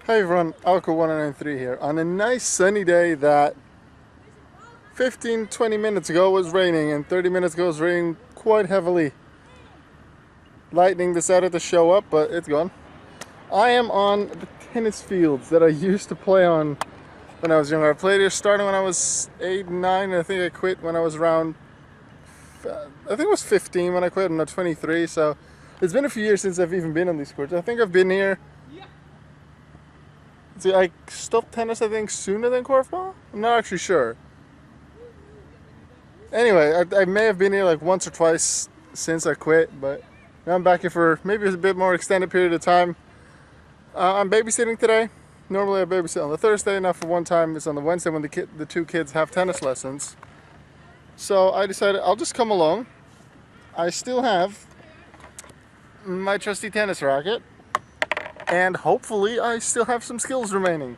Hey everyone, Alco1993 here. On a nice sunny day that 15-20 minutes ago was raining and 30 minutes ago was raining quite heavily. Lightning decided to show up, but it's gone. I am on the tennis fields that I used to play on when I was younger. I played here starting when I was 8, 9, and I think I quit when I was around, I think it was 15 when I quit. I'm now 23, so it's been a few years since I've even been on these courts. I think I've been here. See, I stopped tennis, I think, sooner than korfball? I'm not actually sure. Anyway, I may have been here like once or twice since I quit, but now I'm back here for maybe a bit more extended period of time. I'm babysitting today. Normally I babysit on the Thursday, now for one time it's on the Wednesday when the two kids have tennis lessons. So I decided I'll just come along. I still have my trusty tennis racket. And hopefully I still have some skills remaining.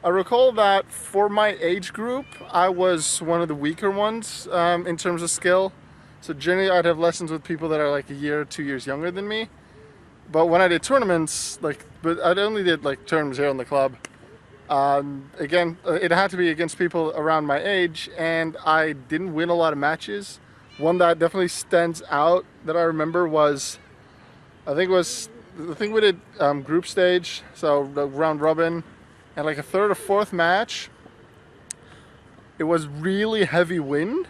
I recall that for my age group, I was one of the weaker ones in terms of skill. So generally I'd have lessons with people that are like a year or 2 years younger than me. But when I did tournaments, but I only did like tournaments here on the club. Again, it had to be against people around my age, and I didn't win a lot of matches. One that definitely stands out that I remember was, I think we did group stage, so round robin, and like a third or fourth match, it was really heavy wind,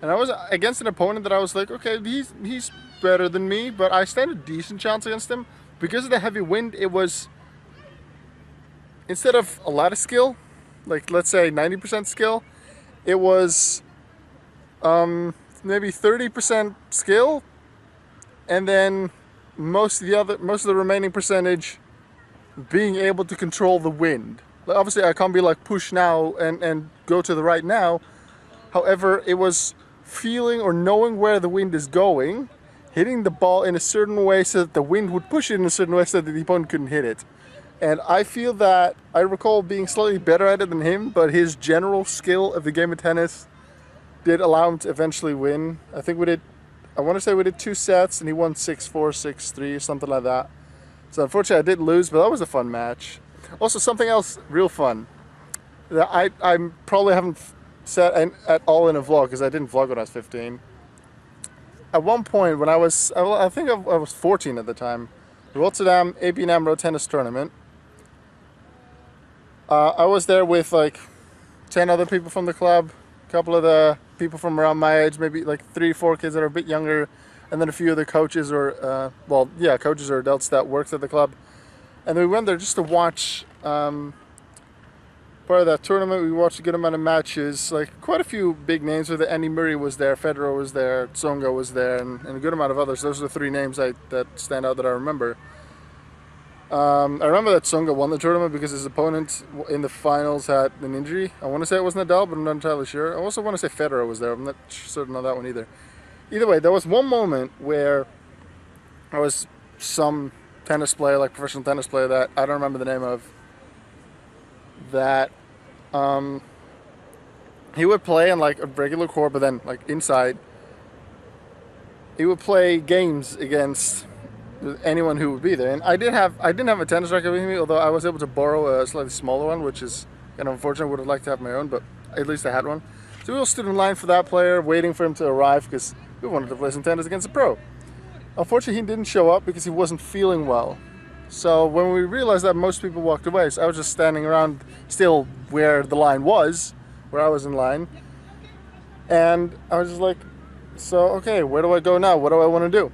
and I was against an opponent that I was like, okay, he's better than me, but I stand a decent chance against him. Because of the heavy wind, it was, instead of a lot of skill, like let's say 90% skill, it was maybe 30% skill, and then most of the remaining percentage being able to control the wind. Like, obviously I can't be like push now and go to the right now. However, it was feeling or knowing where the wind is going, hitting the ball in a certain way so that the wind would push it in a certain way so that the opponent couldn't hit it. And I feel that I recall being slightly better at it than him, but his general skill of the game of tennis did allow him to eventually win. I want to say we did 2 sets and he won 6-4, 6-3, something like that. So unfortunately I did lose, but that was a fun match. Also, something else real fun that I probably haven't said at all in a vlog, because I didn't vlog when I was 15. At one point when I think I was 14 at the time, the Rotterdam ABN AMRO tennis tournament. I was there with like 10 other people from the club, a couple of the people from around my age, maybe like 3-4 kids that are a bit younger, and then a few other coaches or coaches or adults that worked at the club. And we went there just to watch part of that tournament. We watched a good amount of matches, like quite a few big names. With Andy Murray was there, Federer was there, Tsonga was there, and a good amount of others. Those are the 3 names that stand out that I remember. I remember that Tsonga won the tournament because his opponent in the finals had an injury. I want to say it was Nadal, but I'm not entirely sure. I also want to say Federer was there. I'm not certain on that one either. Either way, there was one moment where I was some tennis player, like professional tennis player that I don't remember the name of, that he would play on like a regular court, but then like inside, he would play games against anyone who would be there. And I didn't have a tennis racket with me, although I was able to borrow a slightly smaller one, which is kind of unfortunate. I would have liked to have my own, but at least I had one. So we all stood in line for that player, waiting for him to arrive because we wanted to play some tennis against a pro. Unfortunately, he didn't show up because he wasn't feeling well. So when we realized that, most people walked away. So I was just standing around still where the line was, where I was in line. And I was just like, so okay, where do I go now? What do I want to do?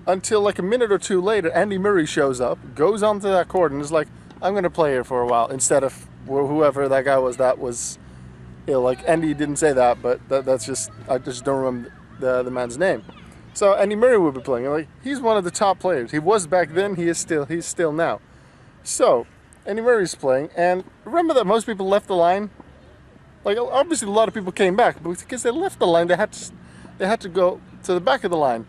Until like a minute or two later, Andy Murray shows up, goes onto that court, and is like, I'm going to play here for a while, instead of whoever that guy was that was ill. Like, Andy didn't say that, but that's just, I just don't remember the man's name. So Andy Murray would be playing. Like, he's one of the top players. He was back then, he's still now. So Andy Murray's playing, and remember that most people left the line. Like, obviously a lot of people came back, but because they left the line, they had to go to the back of the line.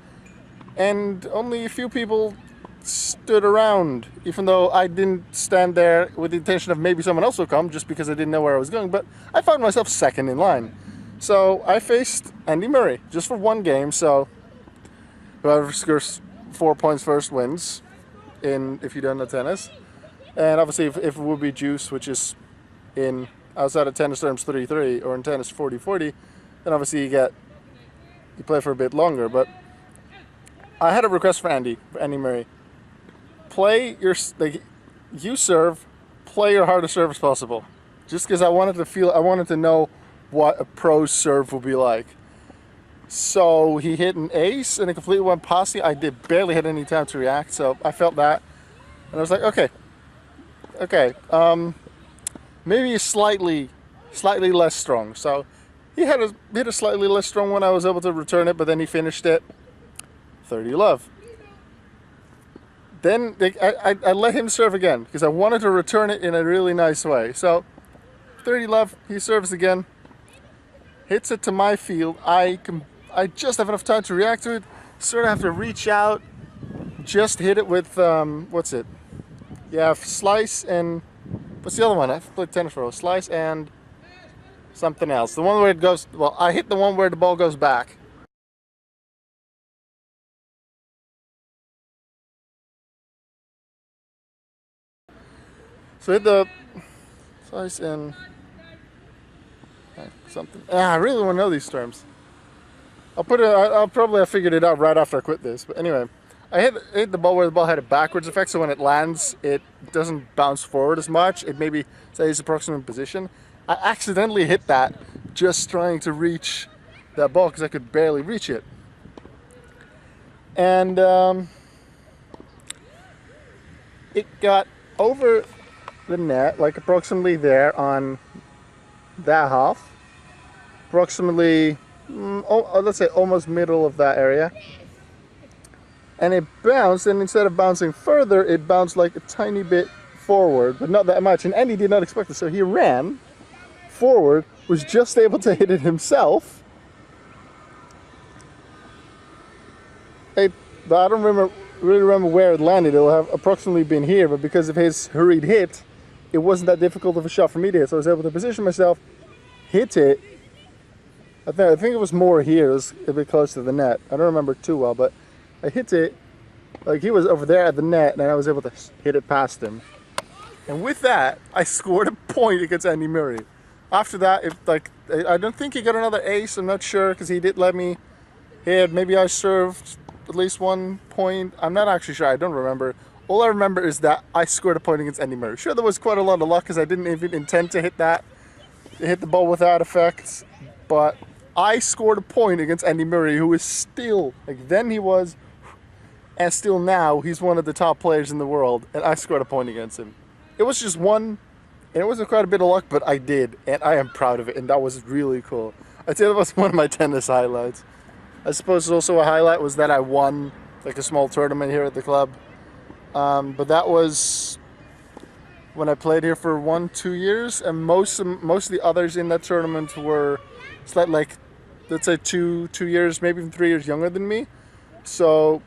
And only a few people stood around, even though I didn't stand there with the intention of maybe someone else will come, just because I didn't know where I was going. But I found myself second in line. So I faced Andy Murray just for one game. So whoever scores 4 points first wins, if you don't know tennis. And obviously, if it would be juice, which is in outside of tennis terms 33 or in tennis 40-40, then obviously you play for a bit longer. But I had a request for Andy Murray. Play your you serve, play your hardest serve as possible. Just because I wanted to know what a pro's serve would be like. So he hit an ace and it completely went past me. I barely had any time to react, so I felt that, and I was like, okay, maybe slightly less strong. So he hit a slightly less strong one. I was able to return it, but then he finished it 30 love. Then I let him serve again because I wanted to return it in a really nice way. So 30 love, he serves again, hits it to my field. I just have enough time to react to it. Sort of have to reach out, just hit it with what's it? Yeah, slice and what's the other one? I've played tennis for a while. Slice and something else. The one where it goes. Well, I hit the one where the ball goes back. So hit the slice and something. I really want to know these terms. I'll probably have figured it out right after I quit this. But anyway, I hit the ball where the ball had a backwards effect, so when it lands, it doesn't bounce forward as much. It maybe stays approximate position. I accidentally hit that just trying to reach that ball because I could barely reach it. And it got over the net, like approximately there on that half. Approximately, let's say almost middle of that area. And it bounced, and instead of bouncing further, it bounced like a tiny bit forward, but not that much. And Andy did not expect it, so he ran forward, was just able to hit it himself. I don't really remember where it landed. It'll have approximately been here, but because of his hurried hit, it wasn't that difficult of a shot for me to hit. So I was able to position myself, hit it. I think it was more here. It was a bit close to the net. I don't remember too well, but I hit it, like he was over there at the net, and I was able to hit it past him. And with that, I scored a point against Andy Murray. After that, I don't think he got another ace. I'm not sure because he did let me hit. Maybe I served at least 1 point. I'm not actually sure. I don't remember. All I remember is that I scored a point against Andy Murray. Sure, there was quite a lot of luck because I didn't even intend to hit that. Hit the ball without effect, but I scored a point against Andy Murray, who is still, like then he was, and still now, he's one of the top players in the world, and I scored a point against him. It was just one, and it wasn't quite a bit of luck, but I did, and I am proud of it, and that was really cool. I'd say that was one of my tennis highlights. I suppose also a highlight was that I won like a small tournament here at the club, but that was when I played here for 1-2 years, and most of the others in that tournament were slightly, like, let's say two years, maybe even 3 years younger than me. So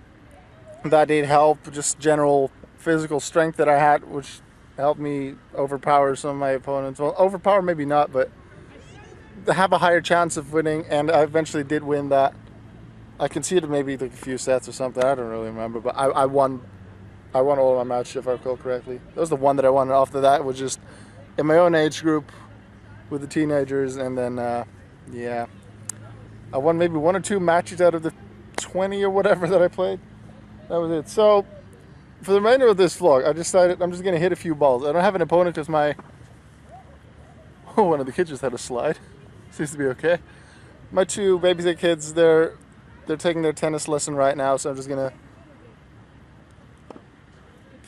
that did help, just general physical strength that I had, which helped me overpower some of my opponents. Well, overpower maybe not, but have a higher chance of winning, and I eventually did win that. I conceded maybe like a few sets or something, I don't really remember, but I won all of my matches if I recall correctly. That was the one that I won, and after that was just in my own age group with the teenagers, and then yeah, I won maybe 1 or 2 matches out of the 20 or whatever that I played. That was it. So for the remainder of this vlog, I decided I'm just going to hit a few balls. I don't have an opponent because one of the kids just had a slide. Seems to be okay. My 2 babysit kids, they're taking their tennis lesson right now, so I'm just going to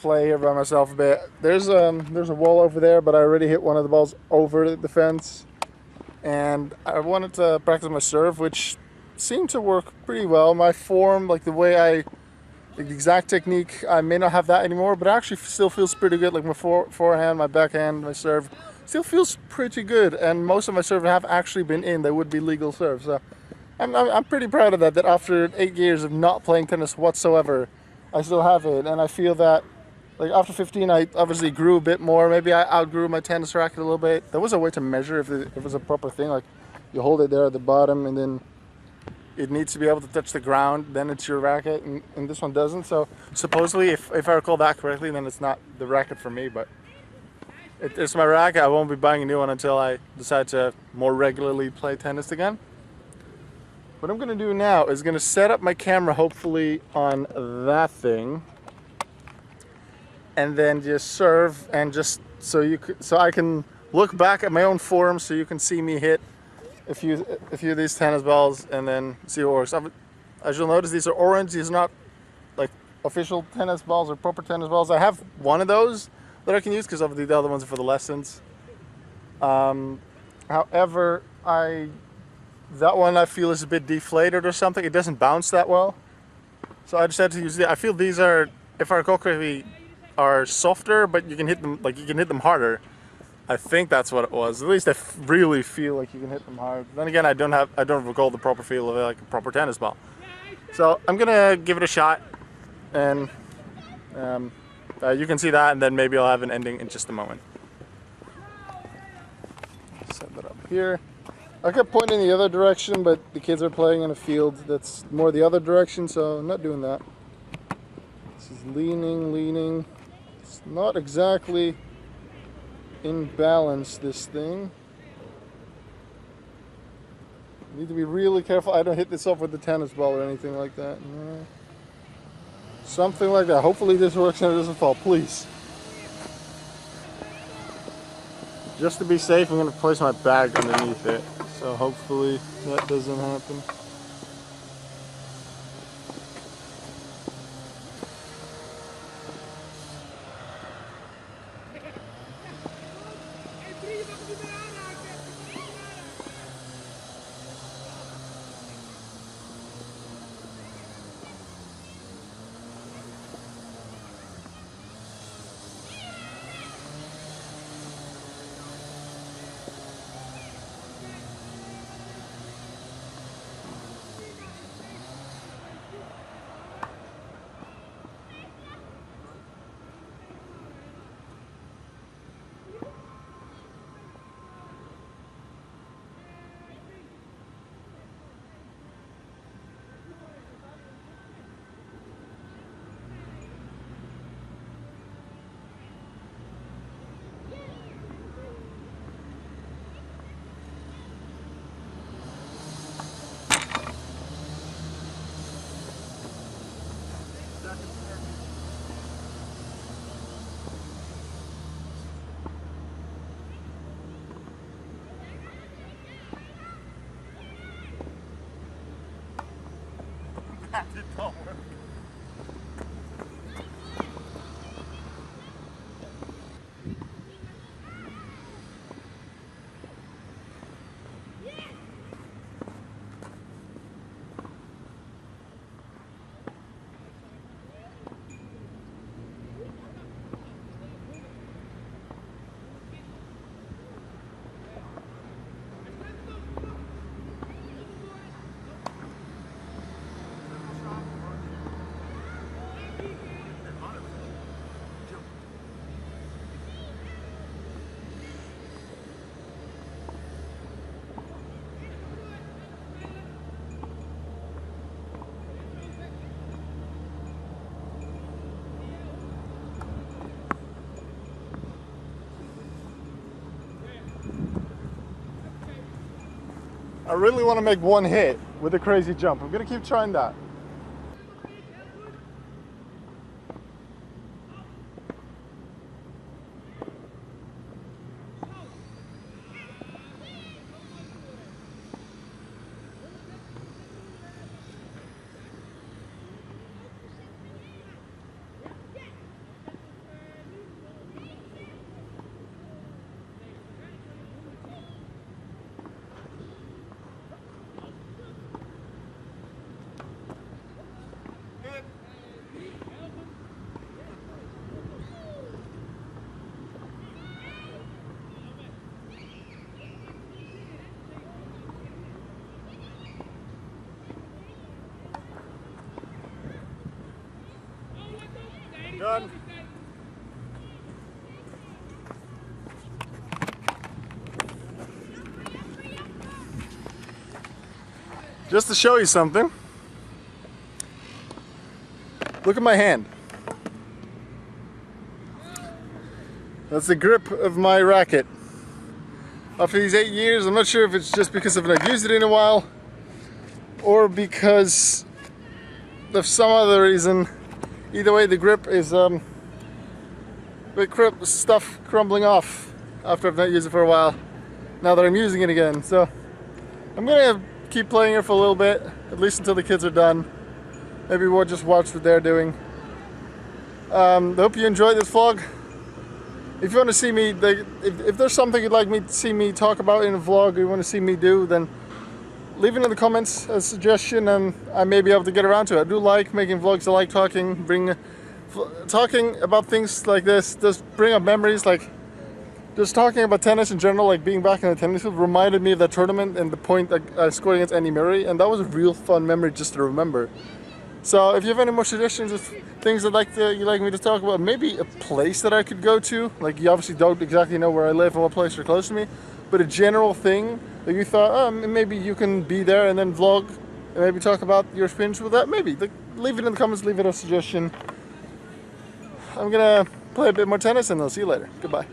play here by myself a bit. There's a wall over there, but I already hit one of the balls over the fence. And I wanted to practice my serve, which seemed to work pretty well. My form, like the exact technique, I may not have that anymore, but it actually still feels pretty good. Like my forehand, my backhand, my serve still feels pretty good. And most of my serve have actually been in. They would be legal serves. So I'm pretty proud of that after 8 years of not playing tennis whatsoever, I still have it. And I feel that, like after 15, I obviously grew a bit more. Maybe I outgrew my tennis racket a little bit. There was a way to measure if it was a proper thing. Like you hold it there at the bottom, and then it needs to be able to touch the ground, then it's your racket, and this one doesn't. So supposedly, if I recall that correctly, then it's not the racket for me, but it's my racket. I won't be buying a new one until I decide to more regularly play tennis again. What I'm gonna do now is gonna set up my camera hopefully on that thing, and then just serve, and just so I can look back at my own form, so you can see me hit a few of these tennis balls, and then see what works. As you'll notice, these are orange. These are not like official tennis balls or proper tennis balls. I have one of those that I can use because obviously the other ones are for the lessons. However, that one I feel is a bit deflated or something. It doesn't bounce that well, so I decided to use it. I feel these are, if I recall correctly, are softer, but you can hit them harder. I think that's what it was. At least I really feel like you can hit them hard. Then again, I don't recall the proper feel of like a proper tennis ball. So I'm gonna give it a shot, and you can see that, and then maybe I'll have an ending in just a moment. Set that up here. I kept pointing the other direction, but the kids are playing in a field that's more the other direction, so I'm not doing that. This is leaning. It's not exactly in balance, this thing. Need to be really careful I don't hit this off with the tennis ball or anything like that. No. Something like that. Hopefully this works and it doesn't fall, please. Just to be safe, I'm going to place my bag underneath it. So hopefully that doesn't happen. It don't work. I really want to make one hit with a crazy jump. I'm going to keep trying that. Done. just to show you something, look at my hand. That's the grip of my racket. After these 8 years, I'm not sure if it's just because I've not used it in a while or because of some other reason. Either way, the grip is stuff crumbling off after I've not used it for a while, now that I'm using it again. So I'm gonna keep playing it for a little bit, at least until the kids are done. Maybe we'll just watch what they're doing. I hope you enjoyed this vlog. If you want to see me, if there's something you'd like me to see me talk about in a vlog, or you want to see me do, then leave it in the comments as a suggestion, and I may be able to get around to it. I do like making vlogs. I like talking about things like this. Just bring up memories, like just talking about tennis in general, like being back in the tennis field reminded me of that tournament and the point I scored against Andy Murray, and that was a real fun memory just to remember. So if you have any more suggestions of things you'd like me to talk about, maybe a place that I could go to, like you obviously don't exactly know where I live and what place are close to me, but a general thing that you thought, oh, maybe you can be there and then vlog and maybe talk about your experience with that, maybe. Leave it in the comments, leave it a suggestion. I'm gonna play a bit more tennis and I'll see you later. Goodbye.